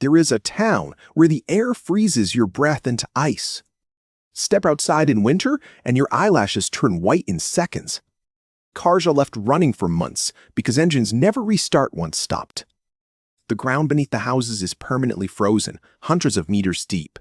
There is a town where the air freezes your breath into ice. Step outside in winter and your eyelashes turn white in seconds. Cars are left running for months because engines never restart once stopped. The ground beneath the houses is permanently frozen, hundreds of meters deep.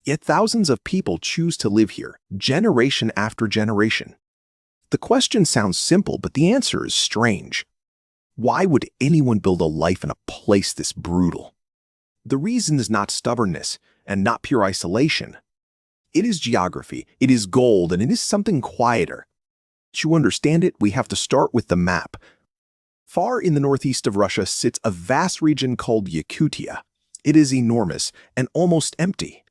Yet thousands of people choose to live here, generation after generation. The question sounds simple, but the answer is strange. Why would anyone build a life in a place this brutal? The reason is not stubbornness and not pure isolation. It is geography, it is gold, and it is something quieter. To understand it, we have to start with the map. Far in the northeast of Russia sits a vast region called Yakutia. It is enormous and almost empty.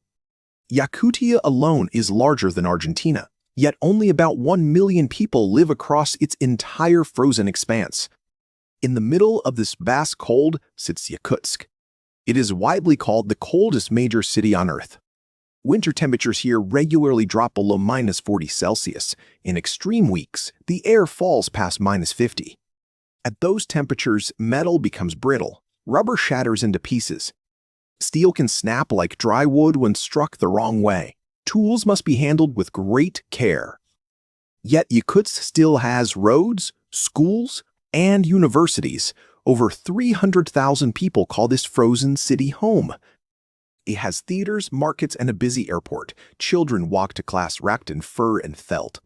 Yakutia alone is larger than Argentina, yet only about 1 million people live across its entire frozen expanse. In the middle of this vast cold sits Yakutsk. It is widely called the coldest major city on Earth. Winter temperatures here regularly drop below -40 Celsius. In extreme weeks, the air falls past -50. At those temperatures, metal becomes brittle, rubber shatters into pieces. Steel can snap like dry wood when struck the wrong way. Tools must be handled with great care. Yet Yakutsk still has roads, schools, and universities. Over 300,000 people call this frozen city home. It has theaters, markets, and a busy airport. Children walk to class wrapped in fur and felt.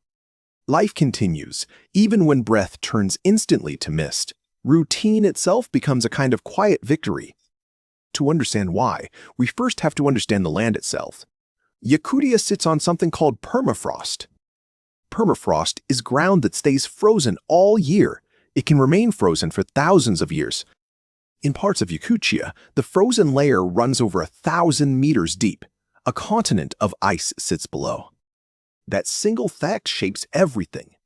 Life continues, even when breath turns instantly to mist. Routine itself becomes a kind of quiet victory. To understand why, we first have to understand the land itself. Yakutia sits on something called permafrost. Permafrost is ground that stays frozen all year. It can remain frozen for thousands of years. In parts of Yakutia, the frozen layer runs over 1,000 meters deep. A continent of ice sits below. That single fact shapes everything.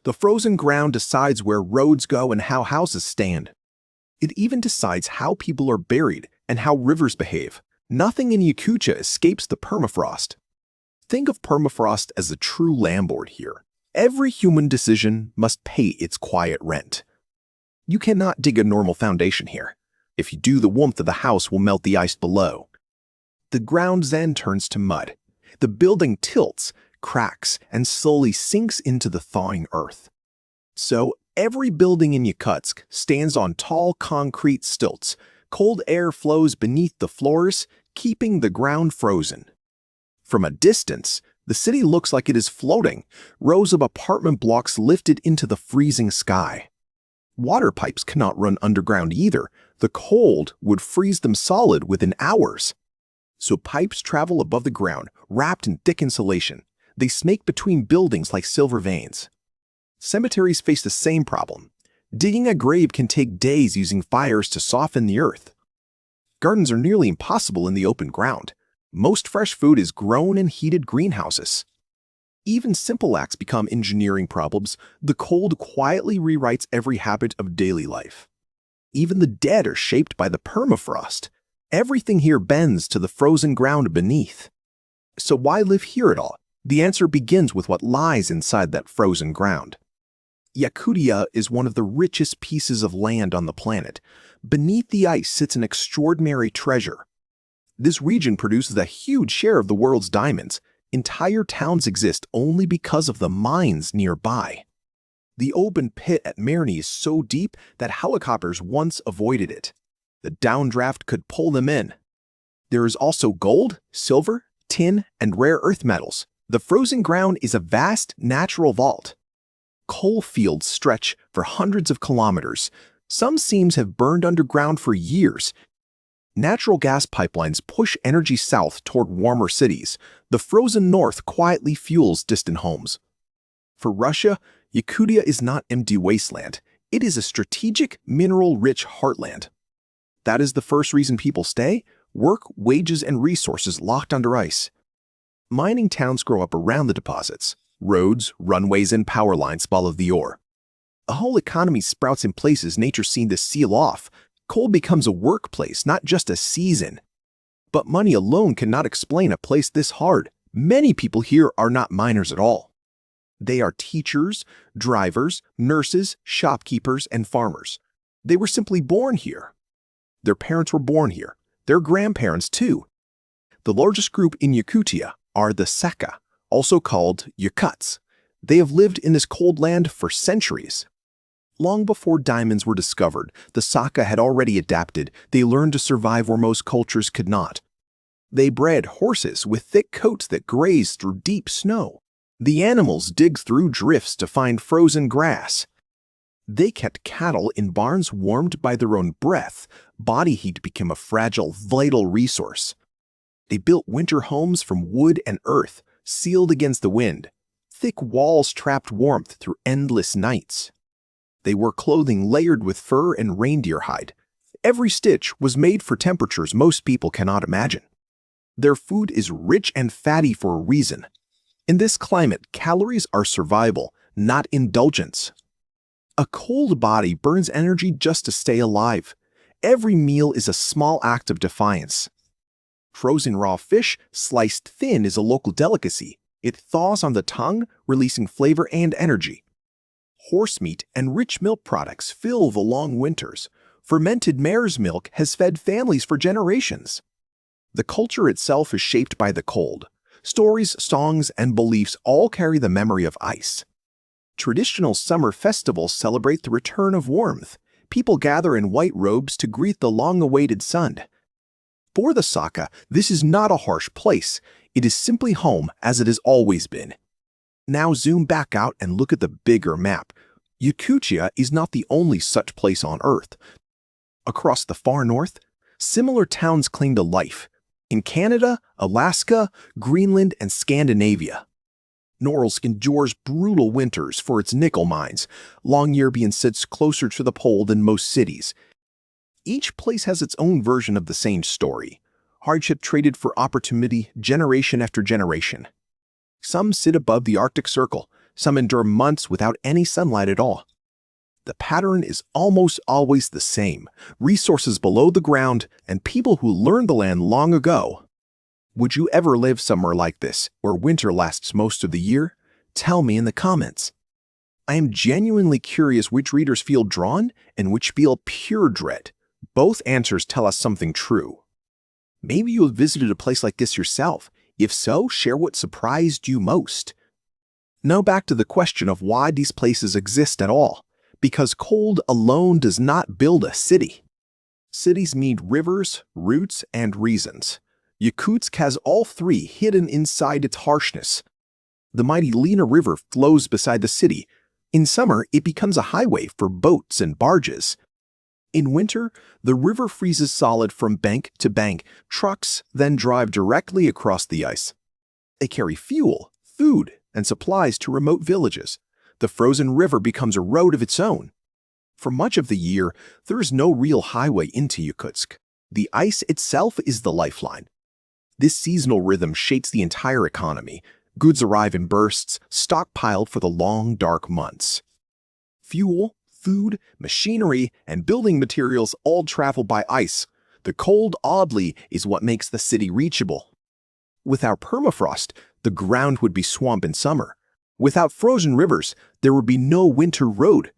The frozen ground decides where roads go and how houses stand. It even decides how people are buried and how rivers behave. Nothing in Yakutia escapes the permafrost. Think of permafrost as the true landlord here. Every human decision must pay its quiet rent. You cannot dig a normal foundation here. If you do, the warmth of the house will melt the ice below. The ground then turns to mud. The building tilts, cracks, and slowly sinks into the thawing earth. So every building in Yakutsk stands on tall concrete stilts. Cold air flows beneath the floors, keeping the ground frozen. From a distance, the city looks like it is floating, rows of apartment blocks lifted into the freezing sky. Water pipes cannot run underground either. The cold would freeze them solid within hours. So pipes travel above the ground, wrapped in thick insulation. They snake between buildings like silver veins. Cemeteries face the same problem. Digging a grave can take days using fires to soften the earth. Gardens are nearly impossible in the open ground. Most fresh food is grown in heated greenhouses. Even simple acts become engineering problems. The cold quietly rewrites every habit of daily life. Even the dead are shaped by the permafrost. Everything here bends to the frozen ground beneath. So why live here at all? The answer begins with what lies inside that frozen ground. Yakutia is one of the richest pieces of land on the planet. Beneath the ice sits an extraordinary treasure. This region produces a huge share of the world's diamonds. Entire towns exist only because of the mines nearby. The open pit at Marny is so deep that helicopters once avoided it. The downdraft could pull them in. There is also gold, silver, tin, and rare earth metals. The frozen ground is a vast natural vault. Coal fields stretch for hundreds of kilometers. Some seams have burned underground for years. Natural gas pipelines push energy south toward warmer cities. The frozen north quietly fuels distant homes. For Russia, Yakutia is not empty wasteland. It is a strategic, mineral-rich heartland. That is the first reason people stay: work, wages, and resources locked under ice. Mining towns grow up around the deposits. Roads, runways, and power lines follow the ore. A whole economy sprouts in places nature seemed to seal off. Coal becomes a workplace, not just a season. But money alone cannot explain a place this hard. Many people here are not miners at all. They are teachers, drivers, nurses, shopkeepers, and farmers. They were simply born here. Their parents were born here. their grandparents too. The largest group in Yakutia are the Sakha, also called Yakutsk. They have lived in this cold land for centuries. Long before diamonds were discovered, the Sakha had already adapted. They learned to survive where most cultures could not. They bred horses with thick coats that graze through deep snow. The animals dig through drifts to find frozen grass. They kept cattle in barns warmed by their own breath. Body heat became a fragile, vital resource. They built winter homes from wood and earth, sealed against the wind. Thick walls trapped warmth through endless nights. They wore clothing layered with fur and reindeer hide. Every stitch was made for temperatures most people cannot imagine. Their food is rich and fatty for a reason. In this climate, calories are survival, not indulgence. A cold body burns energy just to stay alive. Every meal is a small act of defiance. Frozen raw fish, sliced thin, is a local delicacy. It thaws on the tongue, releasing flavor and energy. Horse meat and rich milk products fill the long winters. Fermented mare's milk has fed families for generations. The culture itself is shaped by the cold. Stories, songs, and beliefs all carry the memory of ice. Traditional summer festivals celebrate the return of warmth. People gather in white robes to greet the long-awaited sun. For the Sakha, this is not a harsh place. It is simply home, as it has always been. Now zoom back out and look at the bigger map. Yakutia is not the only such place on Earth. Across the far north, similar towns cling to life. In Canada, Alaska, Greenland, and Scandinavia. Norilsk endures brutal winters for its nickel mines. Longyearbyen sits closer to the pole than most cities. Each place has its own version of the same story. Hardship traded for opportunity generation after generation. Some sit above the Arctic Circle. Some endure months without any sunlight at all. The pattern is almost always the same. Resources below the ground and people who learned the land long ago. Would you ever live somewhere like this, where winter lasts most of the year? Tell me in the comments. I am genuinely curious which readers feel drawn and which feel pure dread. Both answers tell us something true. Maybe you have visited a place like this yourself. If so, share what surprised you most. Now back to the question of why these places exist at all. Because cold alone does not build a city. Cities need rivers, roots, and reasons. Yakutsk has all three hidden inside its harshness. The mighty Lena River flows beside the city. In summer, it becomes a highway for boats and barges. In winter, the river freezes solid from bank to bank. Trucks then drive directly across the ice. They carry fuel, food, and supplies to remote villages. The frozen river becomes a road of its own. For much of the year, there is no real highway into Yakutsk. The ice itself is the lifeline. This seasonal rhythm shapes the entire economy. Goods arrive in bursts, stockpiled for the long, dark months. Fuel, food, machinery, and building materials all travel by ice. The cold, oddly, is what makes the city reachable. Without permafrost, the ground would be swamp in summer. Without frozen rivers, there would be no winter road.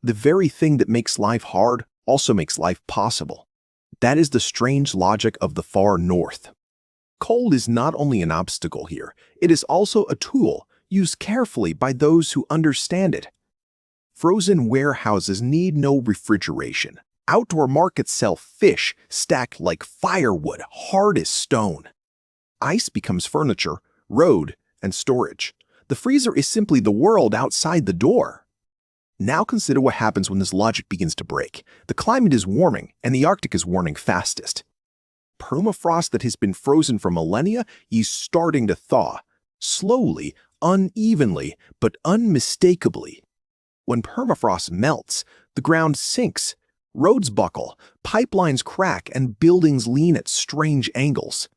The very thing that makes life hard also makes life possible. That is the strange logic of the far north. Cold is not only an obstacle here, it is also a tool used carefully by those who understand it. Frozen warehouses need no refrigeration. Outdoor markets sell fish stacked like firewood, hard as stone. Ice becomes furniture, road, and storage. The freezer is simply the world outside the door. Now consider what happens when this logic begins to break. The climate is warming, and the Arctic is warming fastest. Permafrost that has been frozen for millennia is starting to thaw, slowly, unevenly, but unmistakably. When permafrost melts, the ground sinks, roads buckle, pipelines crack, and buildings lean at strange angles.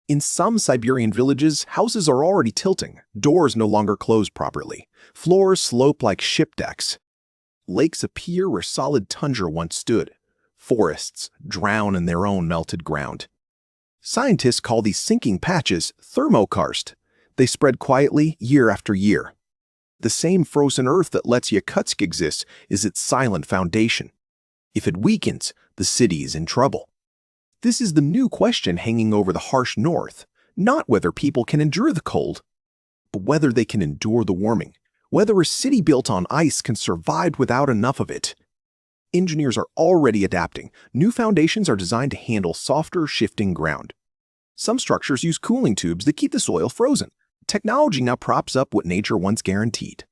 In some Siberian villages, houses are already tilting, doors no longer close properly, floors slope like ship decks. Lakes appear where solid tundra once stood. Forests drown in their own melted ground. Scientists call these sinking patches thermokarst. They spread quietly year after year. The same frozen earth that lets Yakutsk exist is its silent foundation. If it weakens, the city is in trouble. This is the new question hanging over the harsh north, not whether people can endure the cold, but whether they can endure the warming, whether a city built on ice can survive without enough of it. Engineers are already adapting. New foundations are designed to handle softer, shifting ground. Some structures use cooling tubes that keep the soil frozen. Technology now props up what nature once guaranteed.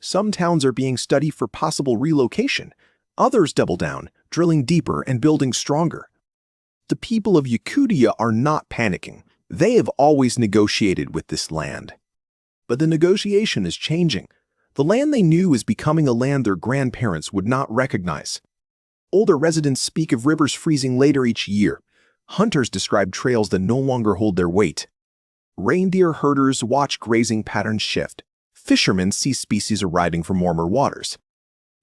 Some towns are being studied for possible relocation. Others double down, drilling deeper and building stronger. The people of Yakutsk are not panicking. They have always negotiated with this land. But the negotiation is changing. The land they knew is becoming a land their grandparents would not recognize. Older residents speak of rivers freezing later each year. Hunters describe trails that no longer hold their weight. Reindeer herders watch grazing patterns shift. Fishermen see species arriving from warmer waters.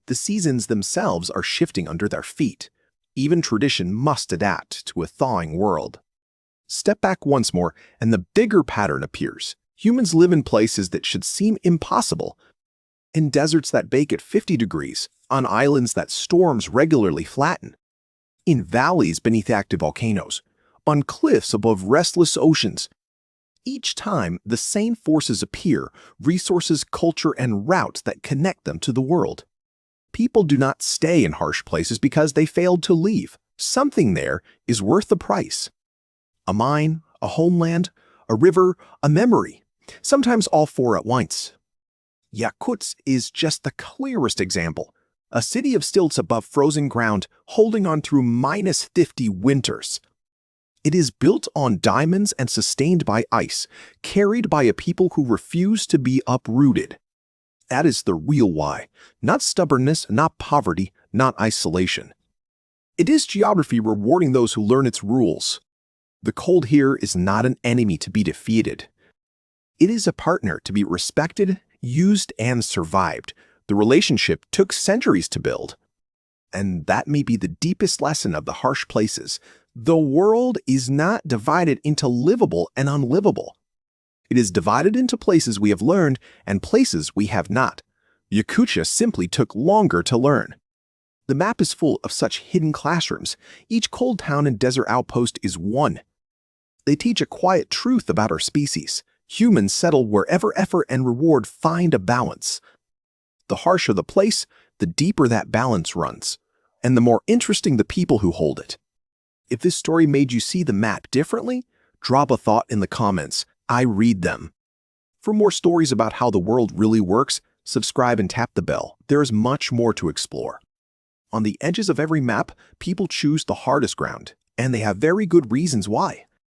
The seasons themselves are shifting under their feet. Even tradition must adapt to a thawing world. Step back once more, and the bigger pattern appears. Humans live in places that should seem impossible. In deserts that bake at 50 degrees, on islands that storms regularly flatten, in valleys beneath active volcanoes, on cliffs above restless oceans. Each time, the same forces appear, resources, culture, and routes that connect them to the world. People do not stay in harsh places because they failed to leave. Something there is worth the price. A mine, a homeland, a river, a memory, sometimes all four at once. Yakutsk is just the clearest example. A city of stilts above frozen ground, holding on through -50 winters. It is built on diamonds and sustained by ice, carried by a people who refuse to be uprooted. That is the real why. Not stubbornness, not poverty, not isolation. It is geography rewarding those who learn its rules. The cold here is not an enemy to be defeated. It is a partner to be respected, used, and survived. The relationship took centuries to build. And that may be the deepest lesson of the harsh places. The world is not divided into livable and unlivable. It is divided into places we have learned and places we have not. Yakutsk simply took longer to learn. The map is full of such hidden classrooms. Each cold town and desert outpost is one. They teach a quiet truth about our species. Humans settle wherever effort and reward find a balance. The harsher the place, the deeper that balance runs, and the more interesting the people who hold it. If this story made you see the map differently, drop a thought in the comments. I read them. For more stories about how the world really works, subscribe and tap the bell. There is much more to explore. On the edges of every map, people choose the hardest ground, and they have very good reasons why.